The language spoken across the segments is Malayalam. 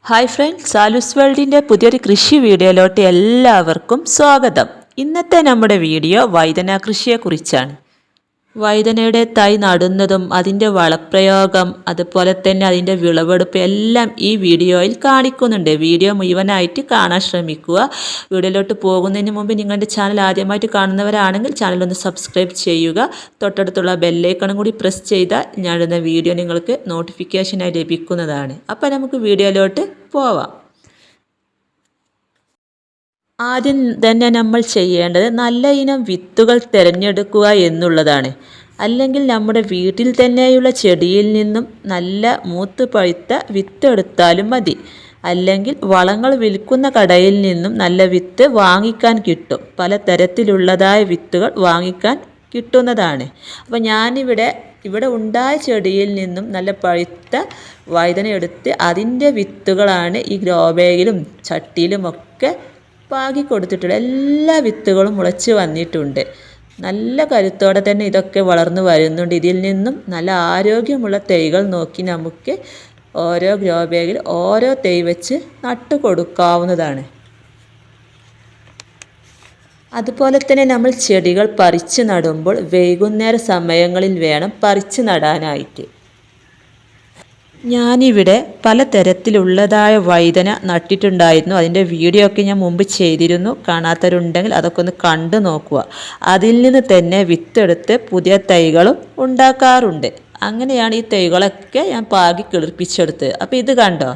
ഹായ് ഫ്രണ്ട്സ്, സാലൂസ് വേൾഡിൻ്റെ പുതിയൊരു കൃഷി വീഡിയോയിലോട്ട് എല്ലാവർക്കും സ്വാഗതം. ഇന്നത്തെ നമ്മുടെ വീഡിയോ വഴുതന കൃഷിയെക്കുറിച്ചാണ്. വഴുതനയുടെ തൈ നടുന്നതും അതിൻ്റെ വളപ്രയോഗം അതുപോലെ തന്നെ അതിൻ്റെ വിളവെടുപ്പ് എല്ലാം ഈ വീഡിയോയിൽ കാണിക്കുന്നുണ്ട്. വീഡിയോ മുഴുവനായിട്ട് കാണാൻ ശ്രമിക്കുക. വീഡിയോയിലോട്ട് പോകുന്നതിന് മുമ്പ് നിങ്ങളുടെ ചാനൽ ആദ്യമായിട്ട് കാണുന്നവരാണെങ്കിൽ ചാനലൊന്ന് സബ്സ്ക്രൈബ് ചെയ്യുക. തൊട്ടടുത്തുള്ള ബെല്ലൈക്കണും കൂടി പ്രസ് ചെയ്താൽ ഞാനിടുന്ന വീഡിയോ നിങ്ങൾക്ക് നോട്ടിഫിക്കേഷനായി ലഭിക്കുന്നതാണ്. അപ്പോൾ നമുക്ക് വീഡിയോയിലോട്ട് പോവാം. ആദ്യം തന്നെ നമ്മൾ ചെയ്യേണ്ടത് നല്ല ഇനം വിത്തുകൾ തിരഞ്ഞെടുക്കുക എന്നുള്ളതാണ്. അല്ലെങ്കിൽ നമ്മുടെ വീട്ടിൽ തന്നെയുള്ള ചെടിയിൽ നിന്നും നല്ല മൂത്ത് പഴുത്ത വിത്തെടുത്താലും മതി. അല്ലെങ്കിൽ വളങ്ങൾ വിൽക്കുന്ന കടയിൽ നിന്നും നല്ല വിത്ത് വാങ്ങിക്കാൻ കിട്ടും. പല തരത്തിലുള്ളതായ വിത്തുകൾ വാങ്ങിക്കാൻ കിട്ടുന്നതാണ്. അപ്പോൾ ഇവിടെ ഉണ്ടായ ചെടിയിൽ നിന്നും നല്ല പഴുത്ത വഴുതന എടുത്ത് അതിൻ്റെ വിത്തുകളാണ് ഈ ഗ്രോ ബാഗിലും ചട്ടിയിലുമൊക്കെ പാകി കൊടുത്തിട്ടുള്ള എല്ലാ വിത്തുകളും മുളച്ച് വന്നിട്ടുണ്ട്. നല്ല കരുത്തോടെ തന്നെ ഇതൊക്കെ വളർന്നു വരുന്നുണ്ട്. ഇതിൽ നിന്നും നല്ല ആരോഗ്യമുള്ള തൈകൾ നോക്കി നമുക്ക് ഓരോ ഗ്രോ ബാഗിൽ ഓരോ തൈ വെച്ച് നട്ടു കൊടുക്കാവുന്നതാണ്. അതുപോലെ തന്നെ നമ്മൾ ചെടികൾ പറിച്ച് നടുമ്പോൾ വൈകുന്നേര സമയങ്ങളിൽ വേണം പറിച്ച് നടാനായിട്ട്. ഞാനിവിടെ പലതരത്തിലുള്ളതായ വഴുതന നട്ടിട്ടുണ്ടായിരുന്നു. അതിൻ്റെ വീഡിയോ ഒക്കെ ഞാൻ മുമ്പ് ചെയ്തിരുന്നു. കാണാത്തവരുണ്ടെങ്കിൽ അതൊക്കെ ഒന്ന് കണ്ടു നോക്കുക. അതിൽ നിന്ന് തന്നെ വിത്തെടുത്ത് പുതിയ തൈകളും ഉണ്ടാക്കാറുണ്ട്. അങ്ങനെയാണ് ഈ തൈകളൊക്കെ ഞാൻ പാകി കിളിർപ്പിച്ചെടുത്തത്. അപ്പോൾ ഇത് കണ്ടോ,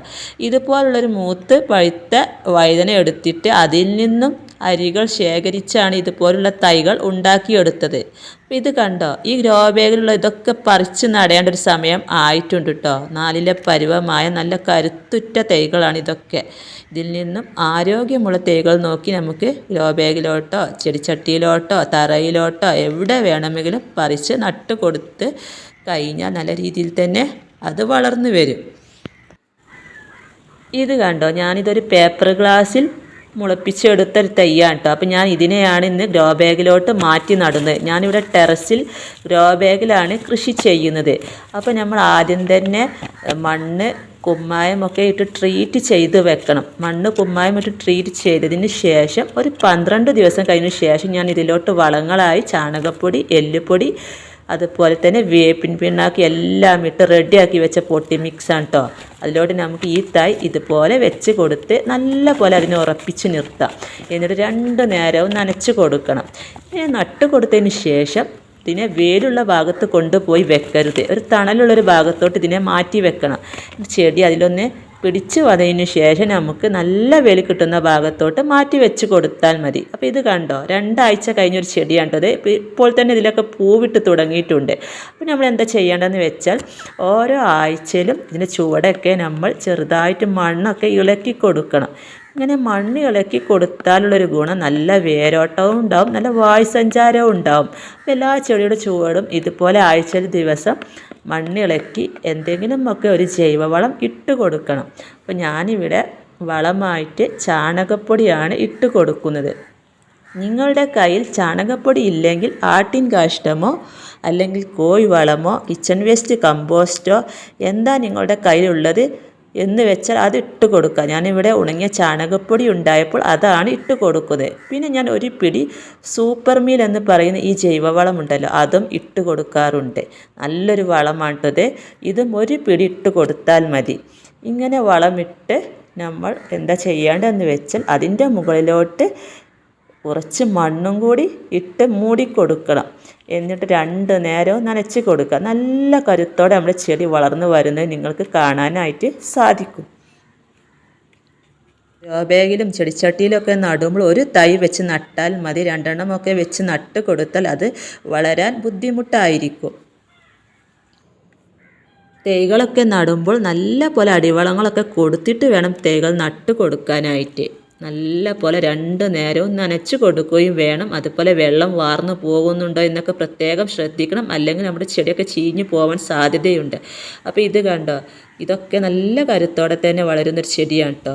ഇതുപോലുള്ളൊരു മൂത്ത് പഴുത്ത വഴുതന എടുത്തിട്ട് അതിൽ നിന്നും അരികൾ ശേഖരിച്ചാണ് ഇതുപോലുള്ള തൈകൾ ഉണ്ടാക്കിയെടുത്തത്. അപ്പോൾ ഇത് കണ്ടോ, ഈ ഗ്രോ ബാഗിലുള്ള ഇതൊക്കെ പറിച്ച് നടേണ്ട ഒരു സമയം ആയിട്ടുണ്ട് കേട്ടോ. നാലിലെ പരുവമായ നല്ല കരുത്തുറ്റ തൈകളാണ് ഇതൊക്കെ. ഇതിൽ നിന്നും ആരോഗ്യമുള്ള തൈകൾ നോക്കി നമുക്ക് ഗ്രോ ബാഗിലോട്ടോ ചെടിച്ചട്ടിയിലോട്ടോ തറയിലോട്ടോ എവിടെ വേണമെങ്കിലും പറിച്ച് നട്ട് കൊടുത്ത് കഴിഞ്ഞാൽ നല്ല രീതിയിൽ തന്നെ അത് വളർന്നു വരും. ഇത് കണ്ടോ, ഞാനിതൊരു പേപ്പർ ഗ്ലാസ്സിൽ മുളപ്പിച്ചെടുത്തൊരു തൈയാണ് കേട്ടോ. അപ്പോൾ ഞാൻ ഇതിനെയാണ് ഇന്ന് ഗ്രോ ബാഗിലോട്ട് മാറ്റി നടുന്നത്. ഞാനിവിടെ ടെറസിൽ ഗ്രോ ബാഗിലാണ് കൃഷി ചെയ്യുന്നത്. അപ്പോൾ നമ്മൾ ആദ്യം തന്നെ മണ്ണ് കുമ്മായമൊക്കെ ഇട്ട് ട്രീറ്റ് ചെയ്ത് വെക്കണം. മണ്ണ് കുമ്മായം ഇട്ട് ട്രീറ്റ് ചെയ്തതിന് ശേഷം ഒരു 12 ദിവസം കഴിഞ്ഞ ശേഷം ഞാൻ ഇതിലോട്ട് വളങ്ങളായി ചാണകപ്പൊടി, എല്ലുപൊടി, അതുപോലെ തന്നെ വേപ്പിൻ പിണ്ണാക്കി എല്ലാം ഇട്ട് റെഡിയാക്കി വെച്ച പൊട്ടി മിക്സാണ് കേട്ടോ. അതിലോട്ട് നമുക്ക് ഈ തൈ ഇതുപോലെ വെച്ച് കൊടുത്ത് നല്ല പോലെ അതിനെ ഉറപ്പിച്ച് നിർത്താം. എന്നിട്ട് 2 നേരവും നനച്ച് കൊടുക്കണം. നട്ട് കൊടുത്തതിന് ശേഷം ഇതിനെ വേലുള്ള ഭാഗത്ത് കൊണ്ടുപോയി വെക്കരുത്. ഒരു തണലുള്ളൊരു ഭാഗത്തോട്ട് ഇതിനെ മാറ്റി വെക്കണം. ചെടി അതിലൊന്ന് പിടിച്ച് വന്നതിന് ശേഷം നമുക്ക് നല്ല വെയിൽ കിട്ടുന്ന ഭാഗത്തോട്ട് മാറ്റി വെച്ച് കൊടുത്താൽ മതി. അപ്പോൾ ഇത് കണ്ടോ, 2 ആഴ്ച കഴിഞ്ഞൊരു ചെടിയാണ്ടത്. ഇപ്പോൾ തന്നെ ഇതിലൊക്കെ പൂവിട്ട് തുടങ്ങിയിട്ടുണ്ട്. അപ്പോൾ നമ്മൾ എന്താ ചെയ്യേണ്ടതെന്ന് വെച്ചാൽ ഓരോ ആഴ്ചയിലും ഇതിൻ്റെ ചുവടൊക്കെ നമ്മൾ ചെറുതായിട്ട് മണ്ണൊക്കെ ഇളക്കി കൊടുക്കണം. ഇങ്ങനെ മണ്ണ് ഇളക്കി കൊടുത്താലുള്ളൊരു ഗുണം നല്ല വേരോട്ടവും ഉണ്ടാവും, നല്ല വായുസഞ്ചാരവും ഉണ്ടാവും. അപ്പോൾ എല്ലാ ചെടിയുടെ ചുവടും ഇതുപോലെ ആഴ്ചയിൽ ദിവസം മണ്ണ് ഇളക്കി എന്തെങ്കിലുമൊക്കെ ഒരു ജൈവവളം ഇട്ട് കൊടുക്കണം. അപ്പോൾ ഞാനിവിടെ വളമായിട്ട് ചാണകപ്പൊടിയാണ് ഇട്ട് കൊടുക്കുന്നത്. നിങ്ങളുടെ കയ്യിൽ ചാണകപ്പൊടി ഇല്ലെങ്കിൽ ആട്ടിൻ കാഷ്ടമോ അല്ലെങ്കിൽ കോഴി വളമോ കിച്ചൺ വേസ്റ്റ് കമ്പോസ്റ്റോ എന്താ നിങ്ങളുടെ കയ്യിലുള്ളത് എന്ന് വെച്ചാൽ അത് ഇട്ട് കൊടുക്കുക. ഞാനിവിടെ ഉണങ്ങിയ ചാണകപ്പൊടി ഉണ്ടായപ്പോൾ അതാണ് ഇട്ട് കൊടുക്കുന്നത്. പിന്നെ ഞാൻ ഒരു പിടി സൂപ്പർ മീൽ എന്ന് പറയുന്ന ഈ ജൈവവളം ഉണ്ടല്ലോ, അതും ഇട്ട് കൊടുക്കാറുണ്ട്. നല്ലൊരു വളമാണിട്ടത്. ഇതും ഒരു പിടി ഇട്ട് കൊടുത്താൽ മതി. ഇങ്ങനെ വളമിട്ട് നമ്മൾ എന്താ ചെയ്യേണ്ടതെന്ന് വെച്ചാൽ അതിൻ്റെ മുകളിലോട്ട് കുറച്ച് മണ്ണും കൂടി ഇട്ട് മൂടിക്കൊടുക്കണം. എന്നിട്ട് 2 നേരവും നനച്ച് കൊടുക്കുക. നല്ല കരുത്തോടെ നമ്മുടെ ചെടി വളർന്നു വരുന്നത് നിങ്ങൾക്ക് കാണാനായിട്ട് സാധിക്കും. ഗ്രോ ബാഗിലും ചെടിച്ചട്ടിയിലൊക്കെ നടുമ്പോൾ ഒരു തൈ വെച്ച് നട്ടാൽ മതി. 2 എണ്ണമൊക്കെ വെച്ച് നട്ട് കൊടുത്താൽ അത് വളരാൻ ബുദ്ധിമുട്ടായിരിക്കും. തൈകളൊക്കെ നടുമ്പോൾ നല്ല പോലെ അടിവളങ്ങളൊക്കെ കൊടുത്തിട്ട് വേണം തൈകൾ നട്ട് കൊടുക്കാനായിട്ട്. നല്ല പോലെ 2 നേരവും നനച്ച് കൊടുക്കുകയും വേണം. അതുപോലെ വെള്ളം വാർന്നു പോകുന്നുണ്ടോ എന്നൊക്കെ പ്രത്യേകം ശ്രദ്ധിക്കണം. അല്ലെങ്കിൽ നമ്മുടെ ചെടിയൊക്കെ ചീഞ്ഞു പോകാൻ സാധ്യതയുണ്ട്. അപ്പോൾ ഇത് കണ്ടോ, ഇതൊക്കെ നല്ല കരുത്തോടെ തന്നെ വളരുന്നൊരു ചെടിയാണ് കേട്ടോ.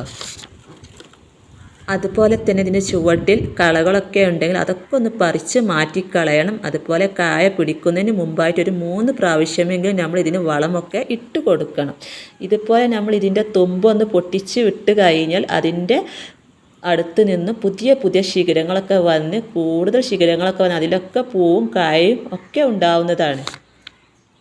അതുപോലെ തന്നെ ഇതിൻ്റെ ചുവട്ടിൽ കളകളൊക്കെ ഉണ്ടെങ്കിൽ അതൊക്കെ ഒന്ന് പറിച്ച് മാറ്റിക്കളയണം. അതുപോലെ കായ പിടിക്കുന്നതിന് മുമ്പായിട്ട് ഒരു 3 പ്രാവശ്യമെങ്കിലും നമ്മൾ ഇതിന് വളമൊക്കെ ഇട്ട് കൊടുക്കണം. ഇതുപോലെ നമ്മൾ ഇതിൻ്റെ തുമ്പൊന്ന് പൊട്ടിച്ച് വിട്ട് കഴിഞ്ഞാൽ അതിൻ്റെ അടുത്ത് നിന്ന് പുതിയ പുതിയ ശിഖരങ്ങളൊക്കെ വന്ന് കൂടുതൽ ശിഖരങ്ങളൊക്കെ വന്ന് അതിലൊക്കെ പൂവും കായയും ഒക്കെ ഉണ്ടാവുന്നതാണ്.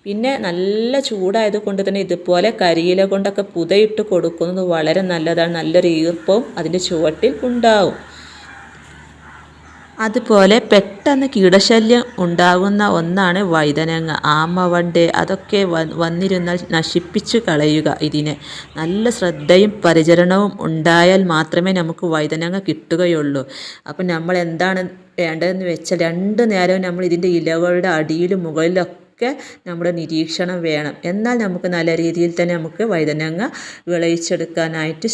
പിന്നെ നല്ല ചൂടായത് കൊണ്ട് തന്നെ ഇതുപോലെ കരിയില കൊണ്ടൊക്കെ പുതയിട്ട് കൊടുക്കുന്നത് വളരെ നല്ലതാണ്. നല്ലൊരു ഈർപ്പവും അതിൻ്റെ ചുവട്ടിൽ ഉണ്ടാവും. അതുപോലെ പെട്ടെന്ന് കീടശല്യം ഉണ്ടാകുന്ന ഒന്നാണ് വഴുതനങ്ങ, ആമവണ്ട്. അതൊക്കെ വന്നിരുന്നാൽ നശിപ്പിച്ചു കളയുക. ഇതിനെ നല്ല ശ്രദ്ധയും പരിചരണവും ഉണ്ടായാൽ മാത്രമേ നമുക്ക് വഴുതനങ്ങ കിട്ടുകയുള്ളൂ. അപ്പം നമ്മൾ എന്താണ് വേണ്ടതെന്ന് വെച്ചാൽ 2 നേരവും നമ്മൾ ഇതിൻ്റെ ഇലകളുടെ അടിയിലും മുകളിലൊക്കെ നമ്മുടെ നിരീക്ഷണം വേണം. എന്നാൽ നമുക്ക് നല്ല രീതിയിൽ തന്നെ നമുക്ക് വഴുതനങ്ങ വിളയിച്ചെടുക്കാനായിട്ട്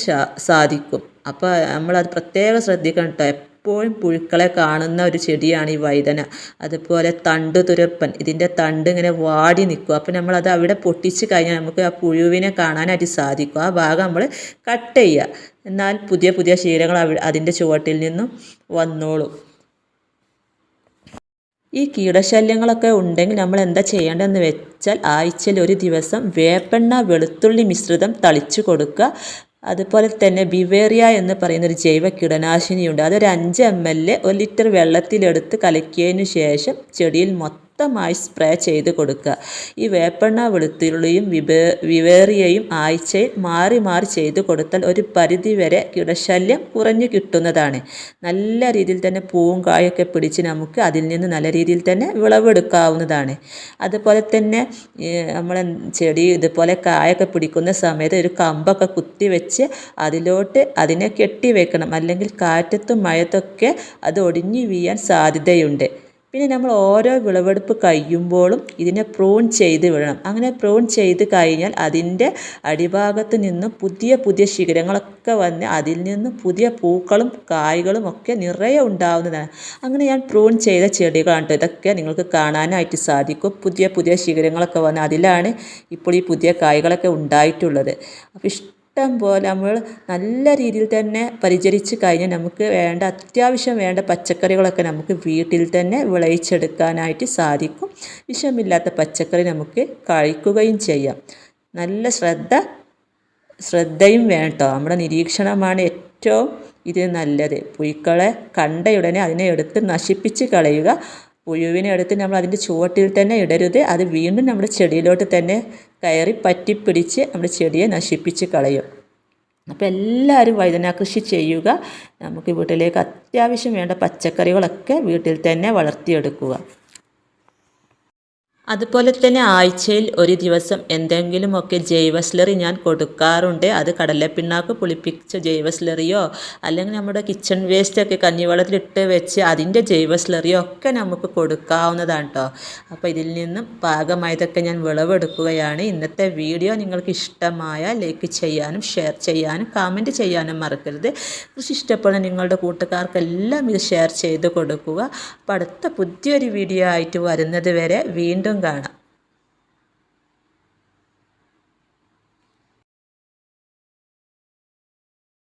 സാധിക്കും. അപ്പോൾ നമ്മളത് പ്രത്യേകം ശ്രദ്ധിക്കണം കേട്ടോ. എപ്പോഴും പുഴുക്കളെ കാണുന്ന ഒരു ചെടിയാണ് ഈ വഴുതന. അതുപോലെ തണ്ടുതുരപ്പൻ, ഇതിൻ്റെ തണ്ട് ഇങ്ങനെ വാടി നിൽക്കും. അപ്പോൾ നമ്മളത് അവിടെ പൊട്ടിച്ച് കഴിഞ്ഞാൽ നമുക്ക് ആ പുഴുവിനെ കാണാനായിട്ട് സാധിക്കും. ആ ഭാഗം നമ്മൾ കട്ട് ചെയ്യുക. എന്നാൽ പുതിയ പുതിയ ശീലങ്ങൾ അതിൻ്റെ ചുവട്ടിൽ നിന്നും വന്നോളും. ഈ കീടശല്യങ്ങളൊക്കെ ഉണ്ടെങ്കിൽ നമ്മൾ എന്താ ചെയ്യേണ്ടതെന്ന് വെച്ചാൽ ആഴ്ചയിൽ ഒരു ദിവസം വേപ്പെണ്ണ വെളുത്തുള്ളി മിശ്രിതം തളിച്ചു കൊടുക്കുക. അതുപോലെ തന്നെ ബിവേറിയ എന്ന് പറയുന്നൊരു ജൈവ കീടനാശിനിയുണ്ട്. അതൊരു 5 ml 1 ലിറ്റർ വെള്ളത്തിലെടുത്ത് കലക്കിയതിന് ശേഷം ചെടിയിൽ മൊത്തമായി സ്പ്രേ ചെയ്ത് കൊടുക്കുക. ഈ വേപ്പെണ്ണ വെളുത്തുള്ളിയും വിവേറിയയും ആഴ്ചയിൽ മാറി മാറി ചെയ്ത് കൊടുത്താൽ ഒരു പരിധി വരെ കീടശല്യം കുറഞ്ഞു കിട്ടുന്നതാണ്. നല്ല രീതിയിൽ തന്നെ പൂവും കായൊക്കെ പിടിച്ച് നമുക്ക് അതിൽ നിന്ന് നല്ല രീതിയിൽ തന്നെ വിളവെടുക്കാവുന്നതാണ്. അതുപോലെ തന്നെ നമ്മളെ ചെടി ഇതുപോലെ കായൊക്കെ പിടിക്കുന്ന സമയത്ത് ഒരു കമ്പൊക്കെ കുത്തി വെച്ച് അതിലോട്ട് അതിനെ കെട്ടി വെക്കണം. അല്ലെങ്കിൽ കാറ്റത്തും മഴത്തൊക്കെ അത് ഒടിഞ്ഞു വീഴാൻ സാധ്യതയുണ്ട്. പിന്നെ നമ്മൾ ഓരോ വിളവെടുപ്പ് കഴിയുമ്പോഴും ഇതിനെ പ്രൂൺ ചെയ്ത് വിടണം. അങ്ങനെ പ്രൂൺ ചെയ്ത് കഴിഞ്ഞാൽ അതിൻ്റെ അടിഭാഗത്ത് നിന്നും പുതിയ പുതിയ ശിഖരങ്ങളൊക്കെ വന്ന് അതിൽ നിന്നും പുതിയ പൂക്കളും കായ്കളും ഒക്കെ നിറയെ ഉണ്ടാവുന്നതാണ്. അങ്ങനെ ഞാൻ പ്രൂൺ ചെയ്ത ചെടികളാണ്. ഇതൊക്കെ നിങ്ങൾക്ക് കാണാനായിട്ട് സാധിക്കും. പുതിയ പുതിയ ശിഖരങ്ങളൊക്കെ വന്ന് അതിലാണ് ഇപ്പോൾ ഈ പുതിയ കായ്കളൊക്കെ ഉണ്ടായിട്ടുള്ളത്. അപ്പോൾ ഇഷ്ടം പോലെ നമ്മൾ നല്ല രീതിയിൽ തന്നെ പരിചരിച്ച് കഴിഞ്ഞാൽ നമുക്ക് അത്യാവശ്യം വേണ്ട പച്ചക്കറികളൊക്കെ നമുക്ക് വീട്ടിൽ തന്നെ വിളയിച്ചെടുക്കാനായിട്ട് സാധിക്കും. വിഷമില്ലാത്ത പച്ചക്കറി നമുക്ക് കഴിക്കുകയും ചെയ്യാം. നല്ല ശ്രദ്ധയും വേട്ടോ. നമ്മുടെ നിരീക്ഷണമാണ് ഏറ്റവും ഇതിന് നല്ലത്. പുഴുക്കളെ കണ്ടയുടനെ അതിനെ എടുത്ത് നശിപ്പിച്ച് കളയുക. പുഴുവിനെ എടുത്ത് നമ്മൾ അതിൻ്റെ ചുവട്ടിൽ തന്നെ ഇടരുത്. അത് വീണ്ടും നമ്മുടെ ചെടിയിലോട്ട് തന്നെ കയറി പറ്റിപ്പിടിച്ച് നമ്മുടെ ചെടിയെ നശിപ്പിച്ച് കളയും. അപ്പോൾ എല്ലാവരും വഴുതന കൃഷി ചെയ്യുക. നമുക്ക് വീട്ടിലേക്ക് അത്യാവശ്യം വേണ്ട പച്ചക്കറികളൊക്കെ വീട്ടിൽ തന്നെ വളർത്തിയെടുക്കുക. അതുപോലെ തന്നെ ആഴ്ചയിൽ ഒരു ദിവസം എന്തെങ്കിലുമൊക്കെ ജൈവ സ്ലറി ഞാൻ കൊടുക്കാറുണ്ട്. അത് കടലപ്പിണ്ണാക്ക് പുളിപ്പിച്ച ജൈവ സ്ലറിയോ അല്ലെങ്കിൽ നമ്മുടെ കിച്ചൺ വേസ്റ്റൊക്കെ കഞ്ഞിവെള്ളത്തിലിട്ട് വെച്ച് അതിൻ്റെ ജൈവ സ്ലറിയോ ഒക്കെ നമുക്ക് കൊടുക്കാവുന്നതാണ് കേട്ടോ. അപ്പോൾ ഇതിൽ നിന്നും പാകമായതൊക്കെ ഞാൻ വിളവെടുക്കുകയാണ്. ഇന്നത്തെ വീഡിയോ നിങ്ങൾക്ക് ഇഷ്ടമായാൽ ലൈക്ക് ചെയ്യാനും ഷെയർ ചെയ്യാനും കമൻറ്റ് ചെയ്യാനും മറക്കരുത്. കൃഷി ഇഷ്ടപ്പെടുന്ന നിങ്ങളുടെ കൂട്ടുകാർക്കെല്ലാം ഇത് ഷെയർ ചെയ്ത് കൊടുക്കുക. അപ്പോൾ അടുത്ത പുതിയൊരു വീഡിയോ ആയിട്ട് വരുന്നത് വരെ വീണ്ടും കാണാം.